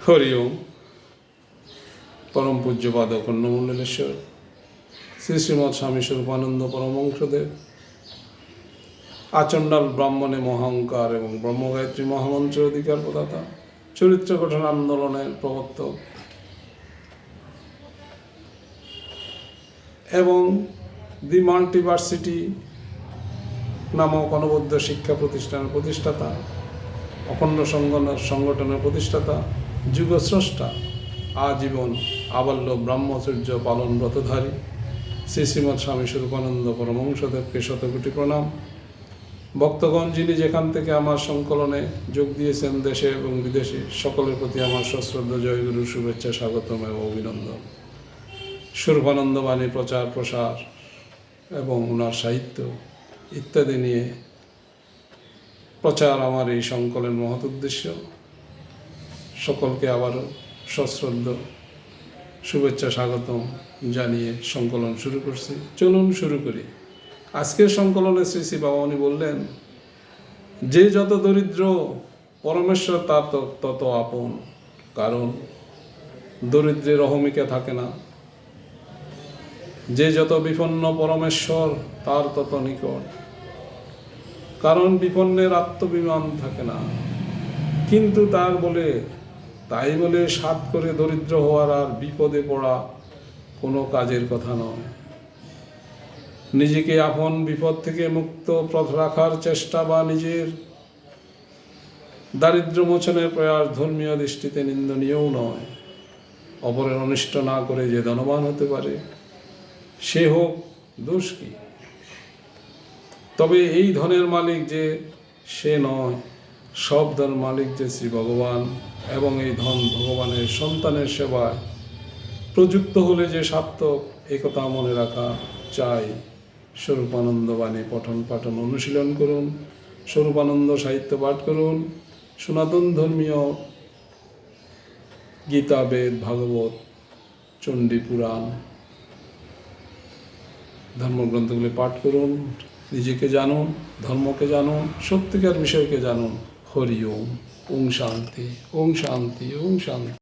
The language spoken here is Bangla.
হরি ওম। পরম পূজ্যপাদ কর্ণমণ্ডলেশ্বর শ্রী শ্রীমৎ স্বামী স্বরূপানন্দ পরমহংসদেব আচণ্ডাল ব্রাহ্মণে মহাঙ্কার এবং ব্রহ্মগায়ত্রী মহামন্ত্রের অধিকার প্রদাতা, চরিত্র গঠন আন্দোলনের প্রবর্তক এবং দি মাল্টিভার্সিটি নামক অনবদ্য শিক্ষা প্রতিষ্ঠানের প্রতিষ্ঠাতা, অখণ্ড সংগঠনের প্রতিষ্ঠাতা, যুগস্রষ্টা, আজীবন আবাল্য ব্রহ্মচর্য পালন ব্রতধারী শ্রী শ্রীমৎ স্বামী স্বরূপানন্দ পরমহংসদেবকে শতকোটি প্রণাম। ভক্তগণ যিনি যেখান থেকে আমার সংকলনে যোগ দিয়েছেন, দেশে এবং বিদেশে, সকলের প্রতি আমার সশ্রদ্ধ জয়গুরু শুভেচ্ছা, স্বাগতম এবং অভিনন্দন। স্বরূপানন্দ বাণী প্রচার প্রসার এবং ওনার সাহিত্য ইত্যাদি নিয়ে প্রচার আমার এই সংকলনের মহৎ উদ্দেশ্য। সকলকে আবারও সশ্রদ্ধ শুভেচ্ছা স্বাগতম জানিয়ে সংকলন শুরু করছি। চলুন শুরু করি। আজকের সংকলনে শ্রী শ্রী বাবামণি বললেন, যে যত দরিদ্র পরমেশ্বর তার তত আপন, কারণ দরিদ্রের অহমিকা থাকে না। যে যত বিপন্ন পরমেশ্বর তার তত নিকট, কারণ বিপন্নের আত্মবিমান থাকে না। কিন্তু তাই বলে সাধ করে দরিদ্র হওয়ার আর বিপদে পড়া কোনো কাজের কথা নয়। নিজেকে আপন বিপদ থেকে মুক্ত রাখার চেষ্টা বা নিজের দারিদ্র্য মোচনের প্রয়াস ধর্মীয় দৃষ্টিতে নিন্দনীয়ও নয়। অপরের অনিষ্ট না করে যে ধনবান হতে পারে, সে হোক, দোষ কি? তবে এই ধনের মালিক যে সে নয়, সব ধন মালিক যে শ্রী ভগবান, এবং এই ধন ভগবানের সন্তানের সেবায় প্রযুক্ত হলে যে সার্থক, একথা মনে রাখা চাই। স্বরূপানন্দ বাণী পঠন পাঠন অনুশীলন করুন, স্বরূপানন্দ সাহিত্য পাঠ করুন, সনাতন ধর্মীয় গীতা, বেদ, ভাগবত, চণ্ডী পুরাণ ধর্মগ্রন্থগুলি পাঠ করুন। নিজেকে জানুন, ধর্মকে জানুন, সত্যিকার বিষয়কে জানুন। হরি ওম। ওম শান্তি, ওম শান্তি, ওম শান্তি।